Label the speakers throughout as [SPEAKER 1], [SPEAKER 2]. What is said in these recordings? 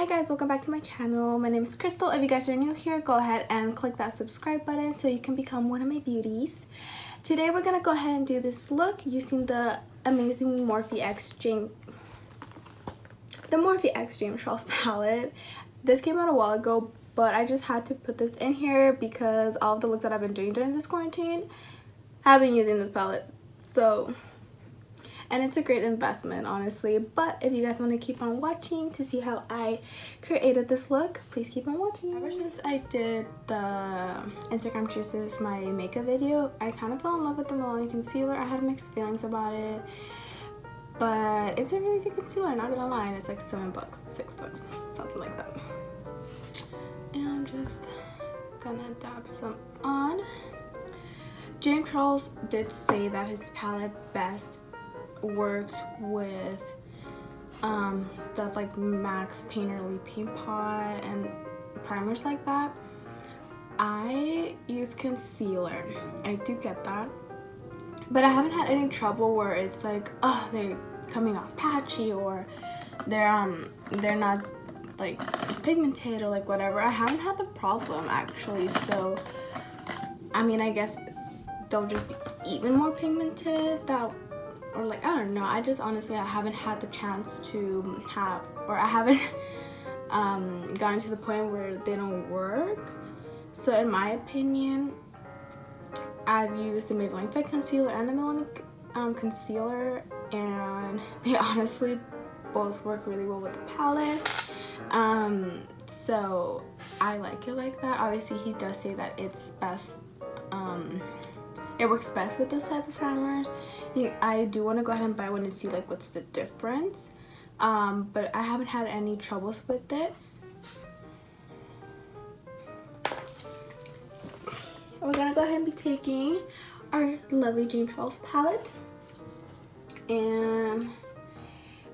[SPEAKER 1] Hi guys, welcome back to my channel. My name is Crystal. If you guys are new here, go ahead and click that subscribe button so you can become one of my beauties. Today we're gonna go ahead and do this look using the amazing Morphe X James Charles palette. This came out a while ago, but I just had to put this in here because all of the looks that I've been doing during this quarantine have been using this palette. And it's a great investment, honestly. But if you guys want to keep on watching to see how I created this look, please keep on watching. Ever since I did the Instagram Chooses my makeup video, I kind of fell in love with the Milani concealer. I had mixed feelings about it, but it's a really good concealer, not gonna lie. And it's like $7, $6, something like that. And I'm just gonna dab some on. James Charles did say that his palette best works with stuff like Max Painterly Paint Pot and primers like that. I use concealer. I do get that, but I haven't had any trouble where it's like, oh, they're coming off patchy or they're not like pigmented or like whatever. I haven't had the problem actually, so I mean, I guess they'll just be even more pigmented, that, or like, I don't know. I just honestly, I haven't had the chance to have, or I haven't gotten to the point where they don't work. So in my opinion, I've used the Maybelline Fit Concealer and the Milani concealer, and they honestly both work really well with the palette. So I like it like that. Obviously, he does say that it's best, it works best with this type of primers. I do want to go ahead and buy one and see like what's the difference, but I haven't had any troubles with it. We're gonna go ahead and be taking our lovely James Charles palette, and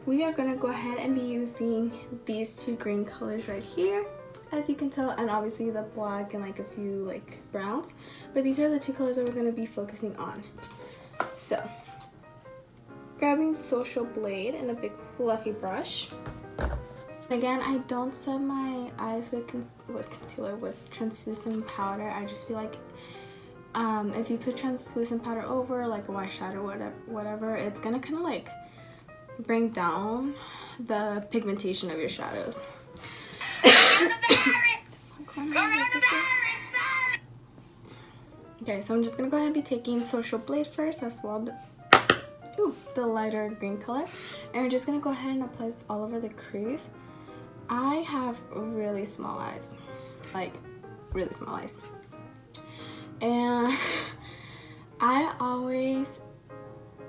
[SPEAKER 1] we are gonna go ahead and be using these two green colors right here, as you can tell, and obviously the black and like a few like browns, but these are the two colors that we're going to be focusing on. So grabbing Social Blade and a big fluffy brush. Again, I don't set my eyes with concealer with translucent powder. I just feel like if you put translucent powder over like a eyeshadow, whatever, it's gonna kind of like bring down the pigmentation of your shadows. Okay, so I'm just gonna go ahead and be taking Social Blade first, as well the lighter green color, and we're just gonna go ahead and apply this all over the crease. I have really small eyes, like really small eyes, and I always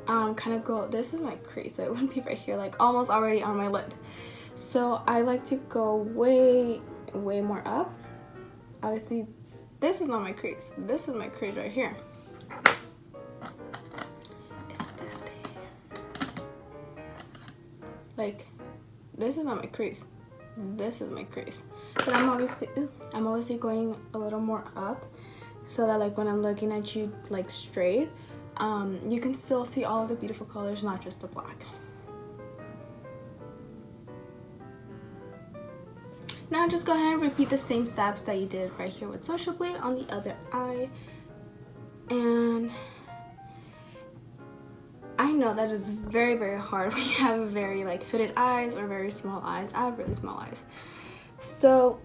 [SPEAKER 1] kind of go, this is my crease, so it wouldn't be right here, like almost already on my lid. So I like to go way more up. Obviously, this is not my crease. This is my crease right here. It's that there. Like, this is not my crease. This is my crease. But I'm obviously going a little more up, so that like when I'm looking at you like straight, you can still see all of the beautiful colors, not just the black. Now just go ahead and repeat the same steps that you did right here with Social Blade on the other eye. And I know that it's very hard when you have very like hooded eyes or very small eyes. I have really small eyes. So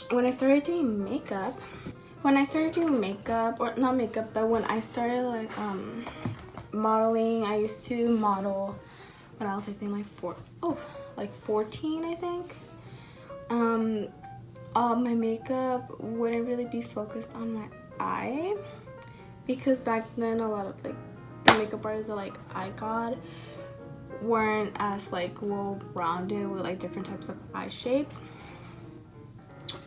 [SPEAKER 1] when I started doing makeup, or not makeup, but when I started like modeling, I used to model when I was, I think, like 14, I think. My makeup wouldn't really be focused on my eye, because back then a lot of like the makeup artists that like I got weren't as like well rounded with like different types of eye shapes.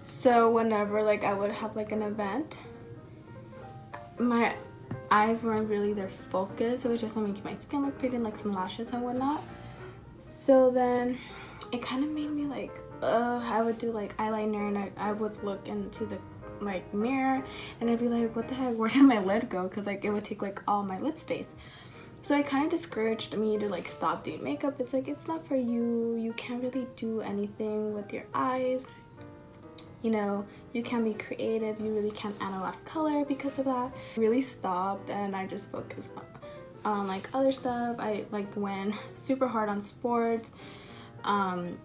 [SPEAKER 1] So whenever like I would have like an event, my eyes weren't really their focus. It was just to make my skin look pretty and like some lashes and whatnot. So then it kind of made me like, I would do like eyeliner, and I would look into the like mirror and I'd be like, what the heck, where did my lid go? Because like it would take like all my lid space. So it kind of discouraged me to like stop doing makeup. It's like, it's not for you. You can't really do anything with your eyes. You know, you can be creative. You really can't add a lot of color because of that. I really stopped and I just focused on like other stuff. I like went super hard on sports, and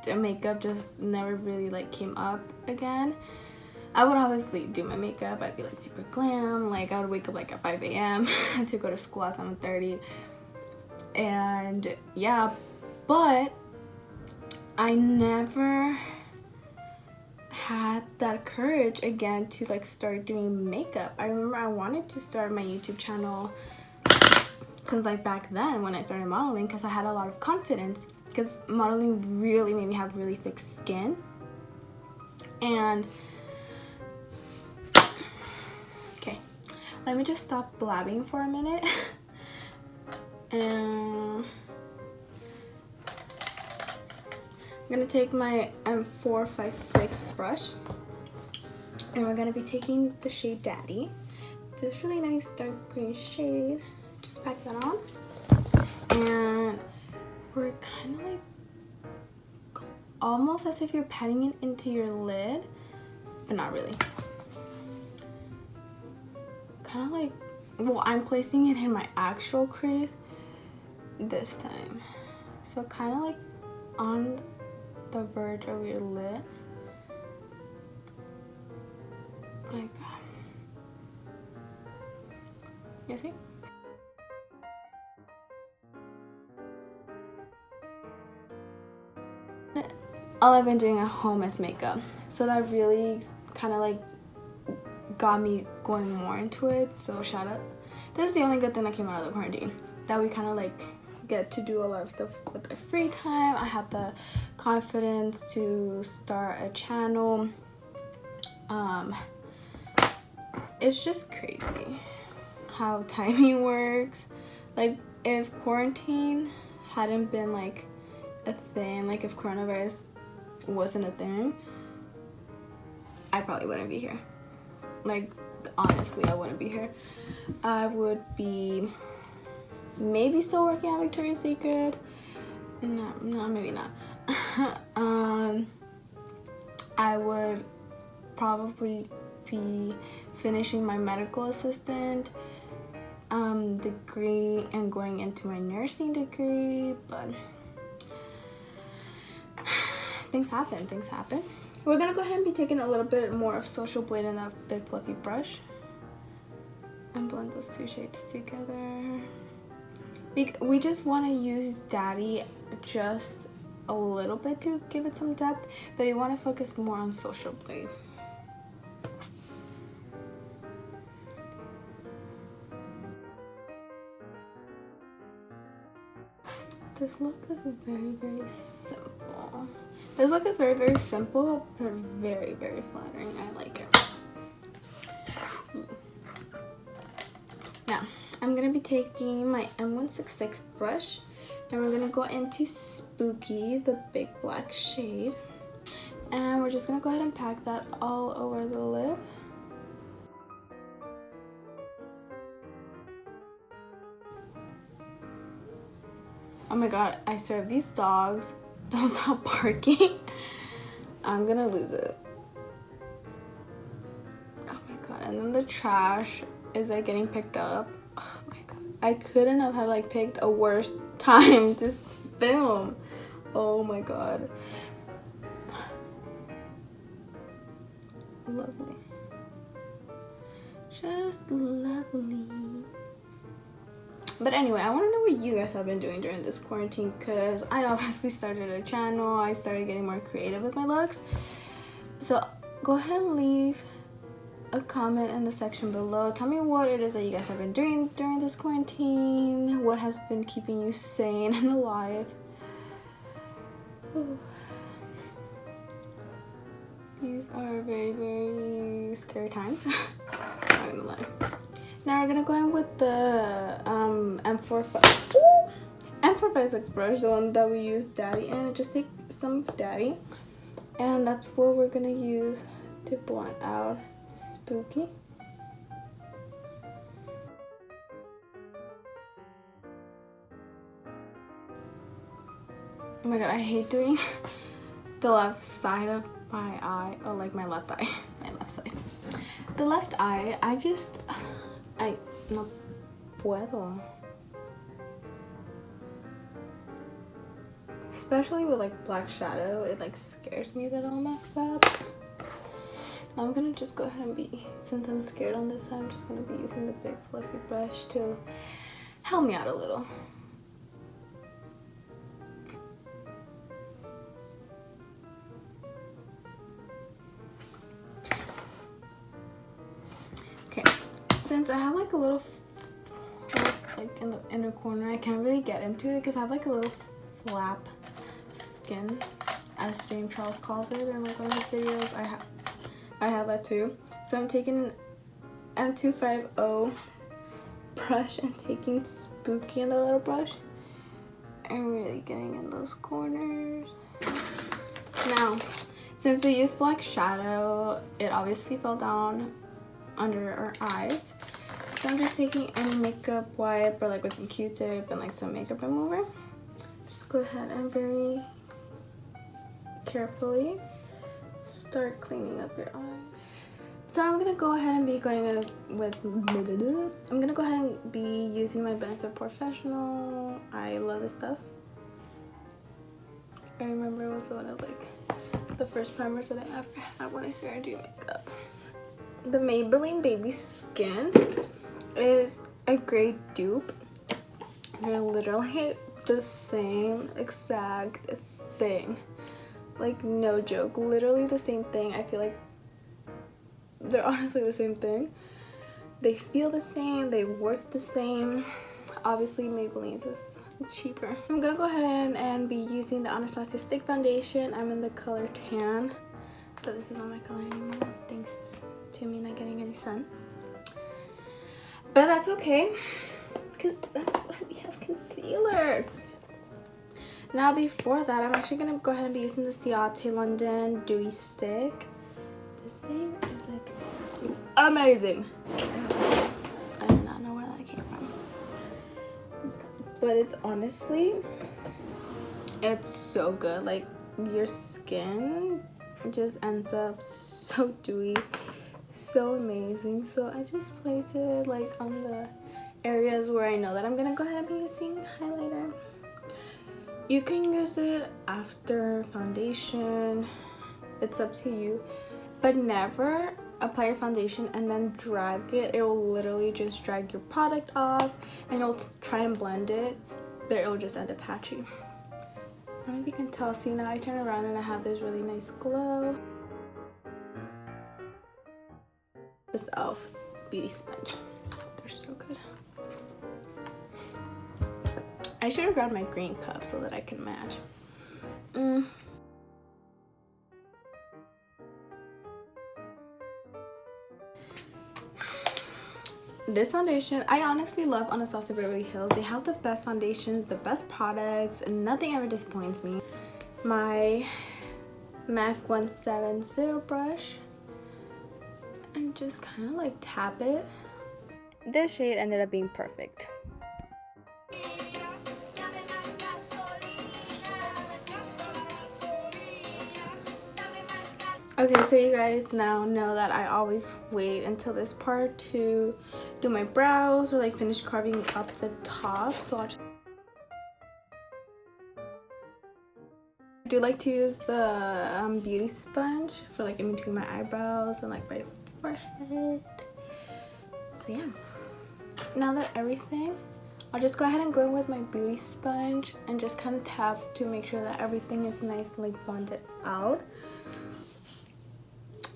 [SPEAKER 1] the makeup just never really like came up again. I would obviously do my makeup. I'd be like super glam. Like I would wake up like at 5 a.m. to go to school at 7:30. And yeah, but I never had that courage again to like start doing makeup. I remember I wanted to start my YouTube channel since like back then when I started modeling, because I had a lot of confidence, because modeling really made me have really thick skin. And okay, let me just stop blabbing for a minute. And I'm gonna take my M456 brush, and we're gonna be taking the shade Daddy. This really nice dark green shade. Just pack that on, and we're kind of like almost as if you're patting it into your lid, but not really. Kind of like, well, I'm placing it in my actual crease this time, so kind of like on the verge of your lid, like that. You see? All I've been doing at home is makeup, so that really kind of like got me going more into it. So shout out, this is the only good thing that came out of the quarantine, that we kind of like get to do a lot of stuff with our free time. I had the confidence to start a channel. It's just crazy how timing works. Like if quarantine hadn't been like a thing, like if coronavirus wasn't a thing, I probably wouldn't be here. Like honestly, I wouldn't be here. I would be maybe still working at Victoria's Secret. No, maybe not. I would probably be finishing my medical assistant degree and going into my nursing degree, but things happen. We're gonna go ahead and be taking a little bit more of Social Blade in that big fluffy brush and blend those two shades together. We just want to use Daddy just a little bit to give it some depth, but we want to focus more on Social Blade. This look is very, very simple. This look is very, very simple, but very, very flattering. I like it. Now, I'm going to be taking my M166 brush, and we're going to go into Spooky, the big black shade. And we're just going to go ahead and pack that all over the lid. Oh my god, I swear if these dogs don't stop barking, I'm gonna lose it. Oh my god, and then the trash is like getting picked up. Oh my god, I couldn't have had like picked a worse time to film. Oh my god. Lovely. Just lovely. But anyway, I want to know what you guys have been doing during this quarantine, because I obviously started a channel. I started getting more creative with my looks. So go ahead and leave a comment in the section below. Tell me what it is that you guys have been doing during this quarantine. What has been keeping you sane and alive. Ooh. These are very, very scary times. Not gonna lie. Now we're gonna go in with the M456 brush, the one that we used Daddy in. And just take some of Daddy, and that's what we're gonna use to blend out Spooky. Oh my god, I hate doing the left side of my eye, or like my left eye, my left side. The left eye, I no puedo. Especially with like black shadow, it like scares me that I'll mess up. I'm gonna just go ahead and since I'm scared on this side, I'm just gonna be using the big fluffy brush to help me out a little. Okay, since I have like a little like in the inner corner, I can't really get into it because I have like a little flap skin, as James Charles calls it in like one of his videos. I have that too. So I'm taking M250 brush and taking Spooky in the little brush and really getting in those corners. Now, since we used black shadow, it obviously fell down under our eyes. So I'm just taking any makeup wipe or like with some Q-tip and like some makeup remover. Just go ahead and very carefully start cleaning up your eye. So I'm gonna go ahead and be using my Benefit Professional. I love this stuff. I remember it was one of like the first primers that I ever had when I started doing makeup. The Maybelline Baby Skin is a great dupe. They're literally the same exact thing. Like, no joke, literally the same thing. I feel like they're honestly the same thing. They feel the same, they work the same. Obviously Maybelline's is cheaper. I'm gonna go ahead and be using the Anastasia Stick Foundation. I'm in the color Tan, but this is not my color anymore thanks to me not getting any sun. But that's okay, because that's why we have concealer. Now before that, I'm actually gonna go ahead and be using the Ciate London Dewy Stick. This thing is like amazing. I do not know where that came from, but it's honestly, it's so good. Like, your skin just ends up so dewy, so amazing. So I just place it like on the areas where I know that I'm gonna go ahead and be using highlighter. You can use it after foundation, it's up to you, but never apply your foundation and then drag it. It will literally just drag your product off, and you'll try and blend it, but it will just end up patchy. I don't know if you can tell. See, now I turn around and I have this really nice glow. This e.l.f. beauty sponge, they're so good. I should have grabbed my green cup so that I can match. This foundation, I honestly love Anastasia Beverly Hills. They have the best foundations, the best products, and nothing ever disappoints me. My MAC 170 brush, and just kind of like tap it. This shade ended up being perfect. Okay, so you guys now know that I always wait until this part to do my brows or like finish carving up the top. So I do like to use the beauty sponge for like in between my eyebrows and like my forehead. So yeah, now that everything, I'll just go ahead and go in with my beauty sponge and just kind of tap to make sure that everything is nicely blended out.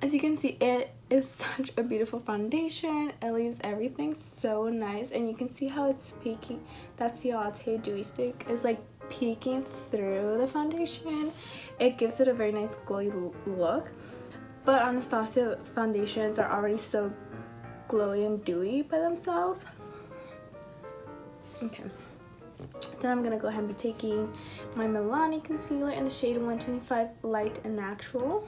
[SPEAKER 1] As you can see, it is such a beautiful foundation. It leaves everything so nice, and you can see how it's peeking. That Ciate Dewy Stick is like peeking through the foundation. It gives it a very nice glowy look, but Anastasia foundations are already so glowy and dewy by themselves. Okay, so I'm gonna go ahead and be taking my Milani concealer in the shade 125 Light and Natural.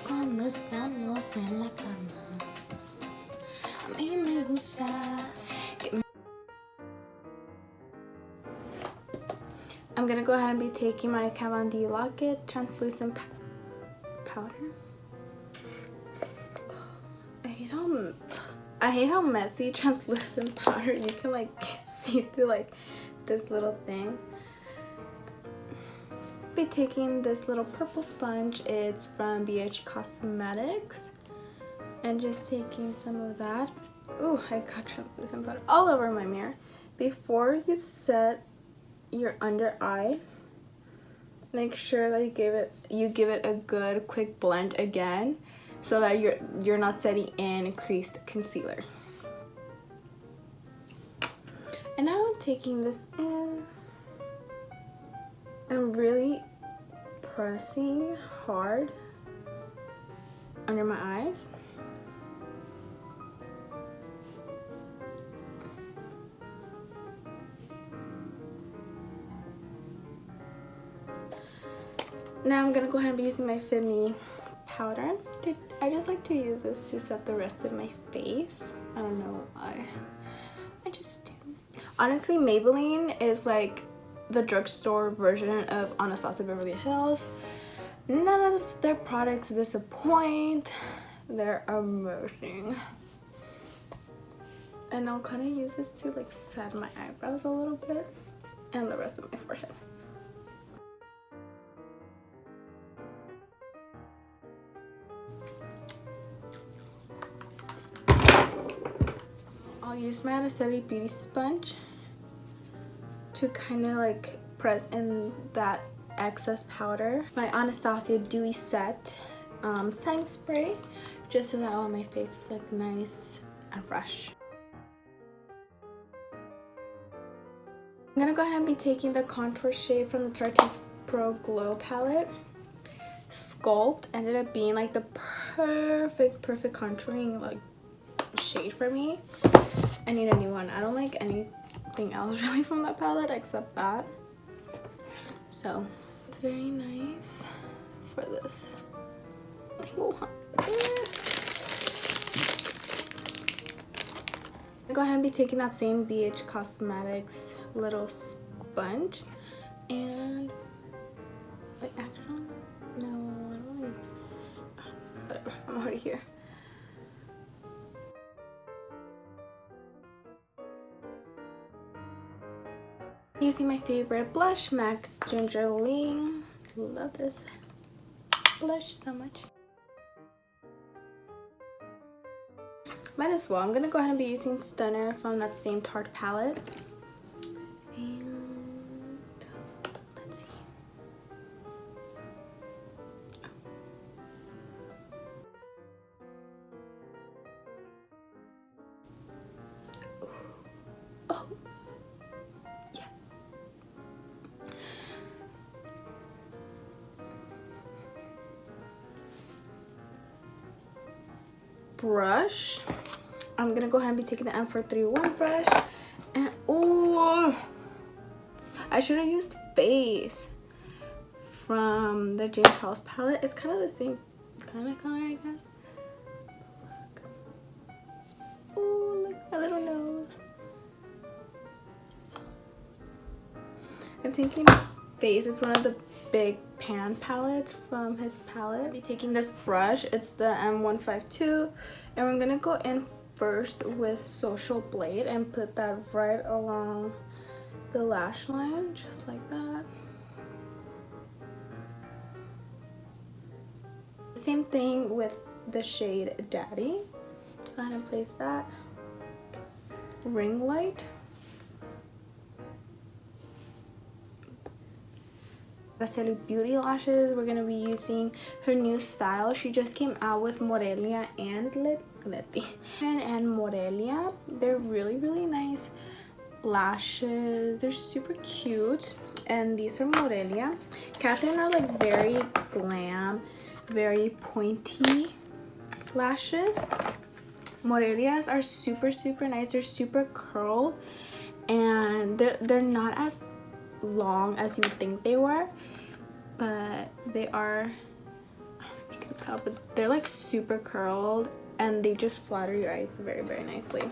[SPEAKER 1] Cuando estamos en la cama, a mí me gusta que I'm gonna go ahead and be taking my Kat Von D Lock-It translucent powder. I hate how messy translucent powder, you can like see through like this little thing. Be taking this little purple sponge, it's from BH Cosmetics, and just taking some of that. Ooh, I got translucent powder all over my mirror. Before you set your under eye, make sure that you give it a good quick blend again, so that you're not setting in creased concealer. And now I'm taking this in and really pressing hard under my eyes. Now I'm gonna go ahead and be using my Fit Me powder. I just like to use this to set the rest of my face. I don't know why. I just do. Honestly, Maybelline is like the drugstore version of Anastasia Beverly Hills. None of their products disappoint. They're amazing. And I'll kind of use this to like set my eyebrows a little bit and the rest of my forehead. I'll use my Anastasia Beauty sponge to kind of like press in that excess powder. My Anastasia Dewy Set setting spray, just so that all my face is like nice and fresh. I'm gonna go ahead and be taking the contour shade from the Tarte's Pro Glow palette. Sculpt ended up being like the perfect contouring like shade for me. I need a new one. I don't like anything else really from that palette except that. So it's very nice for this. Go ahead and be taking that same BH Cosmetics little sponge and wait, actually no, I don't want to. Whatever, I'm already here. Using my favorite blush, MAC's Gingerling. Love this blush so much. Might as well. I'm gonna go ahead and be using Stunner from that same Tarte palette. And let's see. Oh. Yes. Brush. I'm gonna go ahead and be taking the M431 brush, and oh, I should have used Face from the James Charles palette. It's kind of the same kind of color, I guess. Look. Oh, look, my little nose. I'm taking Face. It's one of the big pan palettes from his palette. I'll be taking this brush. It's the M152, and we're gonna go in first with Social Blade and put that right along the lash line, just like that. Same thing with the shade Daddy. Go ahead and place that. Ring light. Anastasia Beauty lashes. We're gonna be using her new style. She just came out with Morelia and Letty and Morelia. They're really nice lashes. They're super cute, and these are Morelia. Catherine are like very glam, very pointy lashes. Morelias are super nice. They're super curled, and they're not as long as you would think they were, but they are, I don't know if you can tell, but they're like super curled, and they just flatter your eyes very nicely.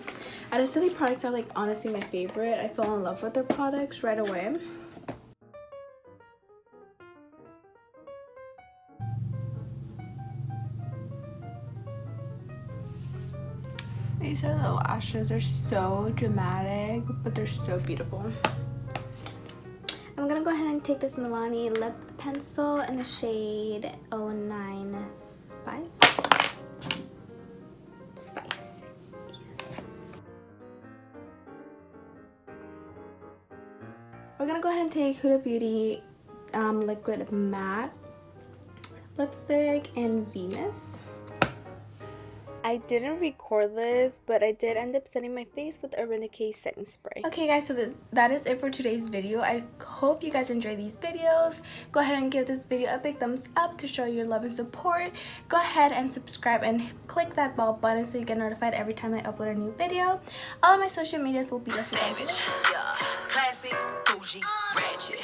[SPEAKER 1] Anastasia products are like honestly my favorite. I fell in love with their products right away. These are the lashes. They're so dramatic, but they're so beautiful. I'm gonna go ahead and take this Milani lip pencil in the shade 09 Spice. Spice. Yes. We're gonna go ahead and take Huda Beauty liquid matte lipstick in Venus. I didn't record this, but I did end up setting my face with Urban Decay setting spray. Okay guys, so that is it for today's video. I hope you guys enjoy these videos. Go ahead and give this video a big thumbs up to show your love and support. Go ahead and subscribe and click that bell button so you get notified every time I upload a new video. All of my social medias will be listed down below.
[SPEAKER 2] Classic, bougie, ratchet.